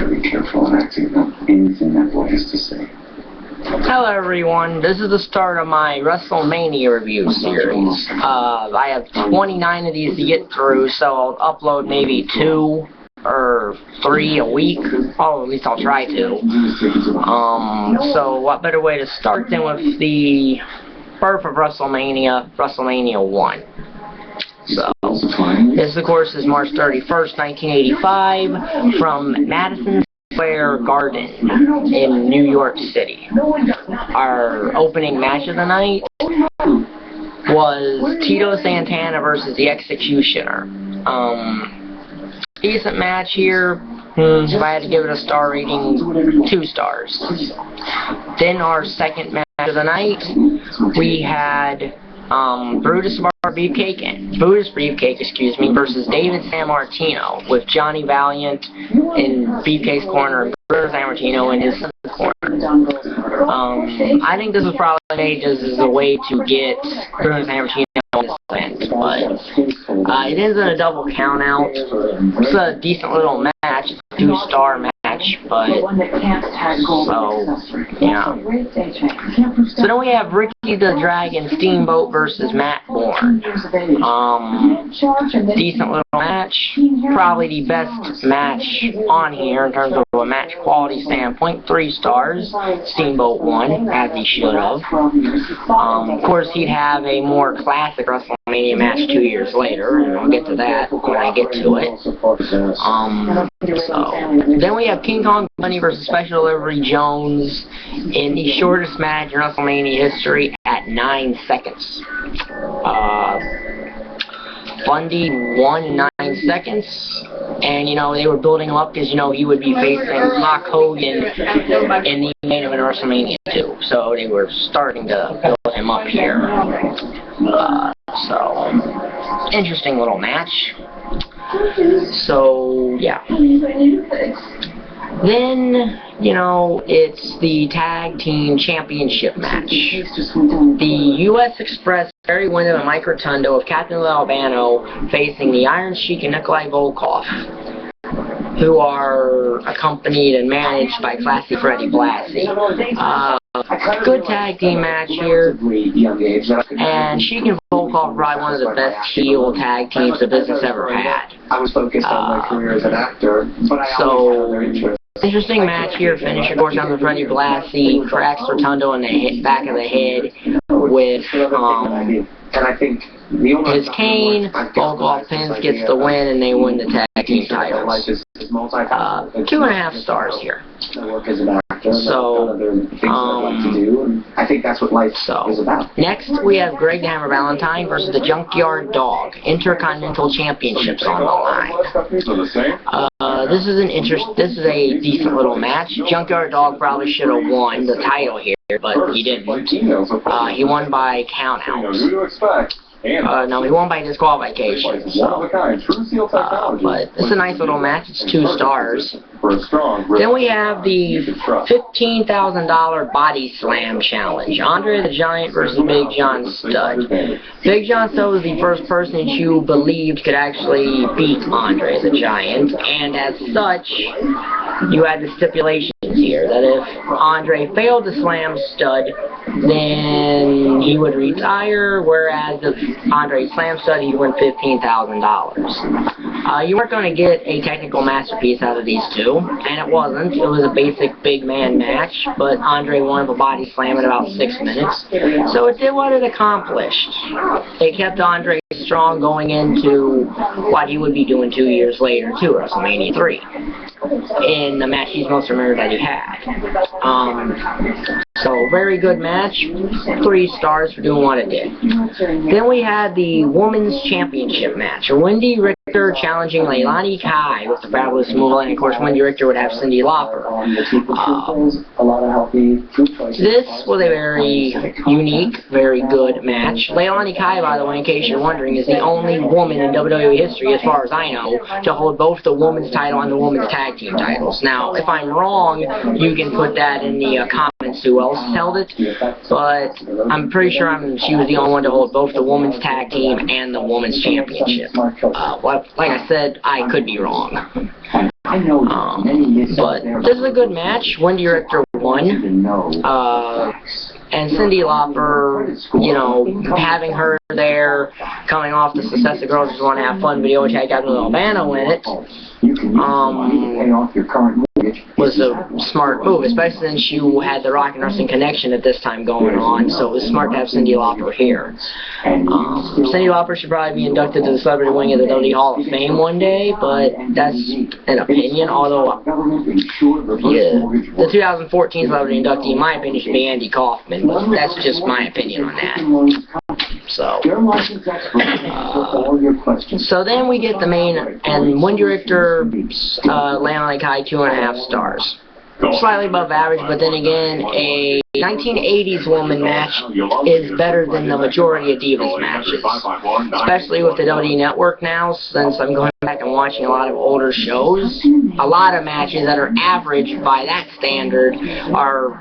better be careful in acting about anything that boy has to say. Hello everyone, this is the start of my WrestleMania review series. I have 29 of these to get through, so I'll upload maybe 2 or 3 a week. Oh, at least I'll try to. So what better way to start than with the birth of WrestleMania, WrestleMania 1. So, this of course is March 31st, 1985, from Madison Square Garden in New York City. Our opening match of the night was Tito Santana versus the Executioner. Decent match here. If I had to give it a star rating, 2 stars. Then our second match of the night, we had Brutus Beefcake, excuse me, versus David Sammartino, with Johnny Valiant in Beefcake's corner and Bruno Sammartino in his corner. I think this was probably made just as a way to get Bruno Sammartino in his event, but it ends in a double count out. It's a decent little match, 2-star match, but so yeah. So then we have Ricky the Dragon Steamboat versus Matt Bourne. Decent little match, probably the best match on here in terms of a match quality standpoint. 3 stars. Steamboat won, as he should have. Of course, he'd have a more classic WrestleMania match 2 years later, and I'll get to that when I get to it. So then we have King Kong Bundy versus Special Delivery Jones in the shortest match in WrestleMania history at 9 seconds. Bundy won in 9 seconds, and you know they were building him up because you know he would be facing Hogan in the main event of WrestleMania 2, so they were starting to build him up here. So interesting little match. So yeah. Then, you know, it's the Tag Team Championship match. The U.S. Express, Barry Windham and Mike Rotunda, with Captain Albano facing the Iron Sheik and Nikolai Volkoff, who are accompanied and managed by Classy Freddie Blassie. Good tag team match here, and Sheik and Volkoff probably one of the best heel tag teams the business ever had. I was focused on my career as an actor, but I interesting match here. Finish, of course, on the Freddie Blassie, cracks Rotunda in the back of the head with and I think his cane. Volkoff pins, gets the win, and they win the tag team titles. 2.5 stars here. So, I think that's what life is about. Next, we have Greg the Hammer Valentine versus the Junkyard Dog. Intercontinental Championships on the line. This is a decent little match. Junkyard Dog probably should have won the title here, but he didn't. He won by countout. No, he won by disqualification. So, but it's a nice little match. It's 2 stars. Then we have the $15,000 Body Slam Challenge. Andre the Giant versus Big John Studd. Big John Studd was the first person you believed could actually beat Andre the Giant, and as such, you had the stipulations here that if Andre failed to slam Studd, then he would retire, whereas if Andre slammed Studd, he'd win $15,000. You weren't going to get a technical masterpiece out of these two, and it wasn't. It was a basic big man match, but Andre won with a body slam in about 6 minutes, so it did what it accomplished. It kept Andre strong going into what he would be doing 2 years later, too, WrestleMania 3, in the match he's most remembered that he had. So, very good match. 3 stars for doing what it did. Then we had the Women's Championship match. Wendi, Richter challenging Leilani Kai with the fabulous Moolah, and of course Wendi Richter would have Cyndi Lauper. This was a very unique, very good match. Leilani Kai, by the way, in case you're wondering, is the only woman in WWE history, as far as I know, to hold both the women's title and the women's tag team titles. Now, if I'm wrong, you can put that in the comments against who else held it, but I'm pretty sure she was the only one to hold both the women's tag team and the women's championship. Like I said, I could be wrong. But this is a good match. Wendi Richter won. And Cyndi Lauper, you know, having her there, coming off the Success of Girls Just Want to Have Fun video, which had Captain Albano in it, was a smart move, especially since you had the Rock and Wrestling Connection at this time going on, so it was smart to have Cyndi Lauper here. Cyndi Lauper should probably be inducted to the Celebrity Wing of the WWE Hall of Fame one day, but that's an opinion, although, yeah, the 2014 Celebrity inductee, in my opinion, should be Andy Kaufman, but that's just my opinion on that. So then we get the main, and Wendi Richter, Leilani Kai, 2.5 stars. Slightly above average, but then again, a 1980s woman match is better than the majority of Divas matches. Especially with the WWE Network now, since I'm going back and watching a lot of older shows. A lot of matches that are average by that standard are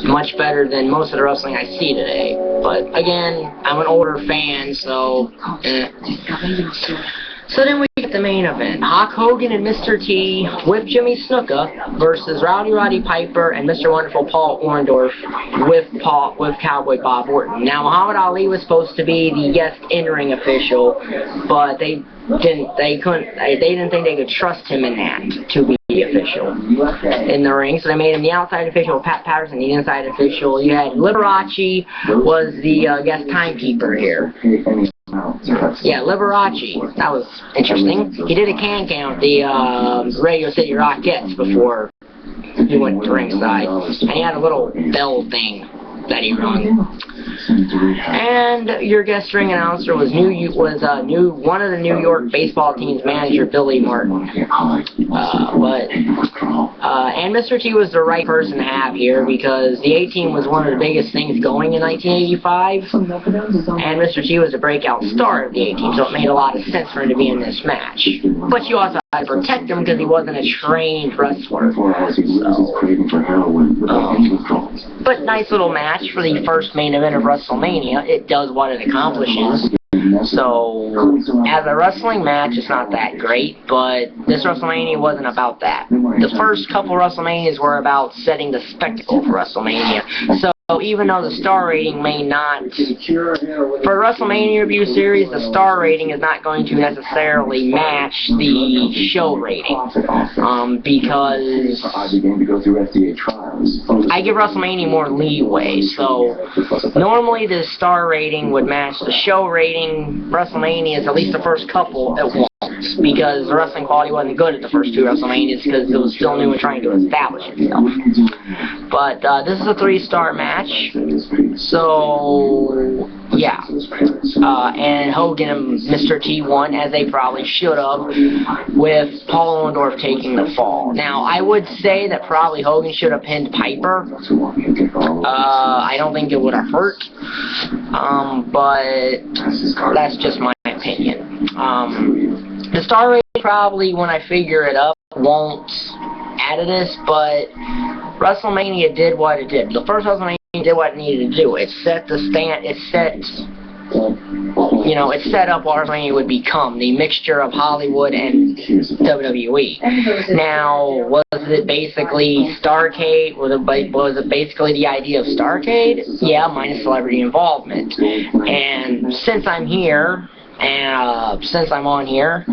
much better than most of the wrestling I see today. But again, I'm an older fan, so So then we get the main event. Hulk Hogan and Mr. T with Jimmy Snuka versus Roddy Piper and Mr. Wonderful Paul Orndorff with Cowboy Bob Orton. Now Muhammad Ali was supposed to be the guest in-ring official, but they didn't think they could trust him in that to be the official in the ring, so they made him the outside official, Pat Patterson the inside official. You had Liberace was the guest timekeeper here. Yeah, Liberace. That was interesting. He did a can count, the Radio City Rockettes, before he went to ringside. And he had a little bell thing that he rung. And your guest ring announcer was one of the New York baseball team's manager, Billy Martin. And Mr. T was the right person to have here because the A-Team was one of the biggest things going in 1985, and Mr. T was a breakout star of the A-Team, so it made a lot of sense for him to be in this match. But you also had to protect him because he wasn't a trained wrestler. But nice little match for the first main event of WrestleMania. It does what it accomplishes. So, as a wrestling match, it's not that great, but this WrestleMania wasn't about that. The first couple WrestleManias were about setting the spectacle for WrestleMania. So, even though the star rating may not, for a WrestleMania review series, the star rating is not going to necessarily match the show rating, because I give WrestleMania more leeway, so normally the star rating would match the show rating. WrestleMania is at least the first couple at once, because the wrestling quality wasn't good at the first two WrestleManias because it was still new and trying to establish itself. But this is a 3-star match, so yeah. And Hogan and Mr. T won, as they probably should have, with Paul Orndorff taking the fall. Now, I would say that probably Hogan should have pinned Piper. I don't think it would have hurt, but that's just my opinion. The star rating probably, when I figure it up, won't add to this, but WrestleMania did what it did. The first WrestleMania did what it needed to do. It set the it set up what WrestleMania would become, the mixture of Hollywood and WWE. Now, was it basically Starrcade? Was it basically the idea of Starrcade? Yeah, minus celebrity involvement. And since I'm here, since I'm on here,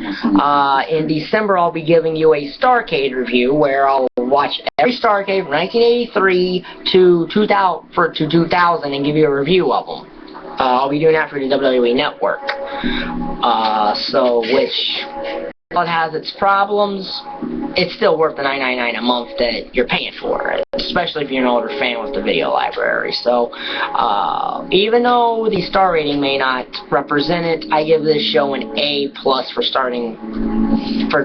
in December I'll be giving you a Starrcade review where I'll watch every Starrcade from 1983 to 2000 and give you a review of them. I'll be doing that for the WWE Network. Which, while it has its problems, it's still worth the $9.99 a month that you're paying for, especially if you're an older fan with the video library. So, even though the star rating may not represent it, I give this show an A+ for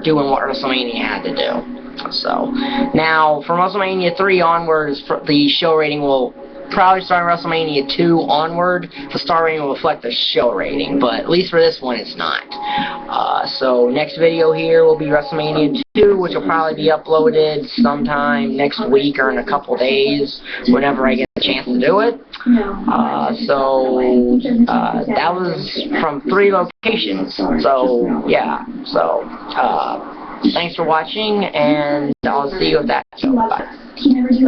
doing what WrestleMania had to do. So, now, from WrestleMania 3 onwards, the show rating will probably starting WrestleMania 2 onward, the star rating will reflect the show rating, but at least for this one, it's not. So next video here will be WrestleMania 2, which will probably be uploaded sometime next week or in a couple days, whenever I get a chance to do it. That was from 3 locations. So yeah. So thanks for watching, and I'll see you at that. So bye.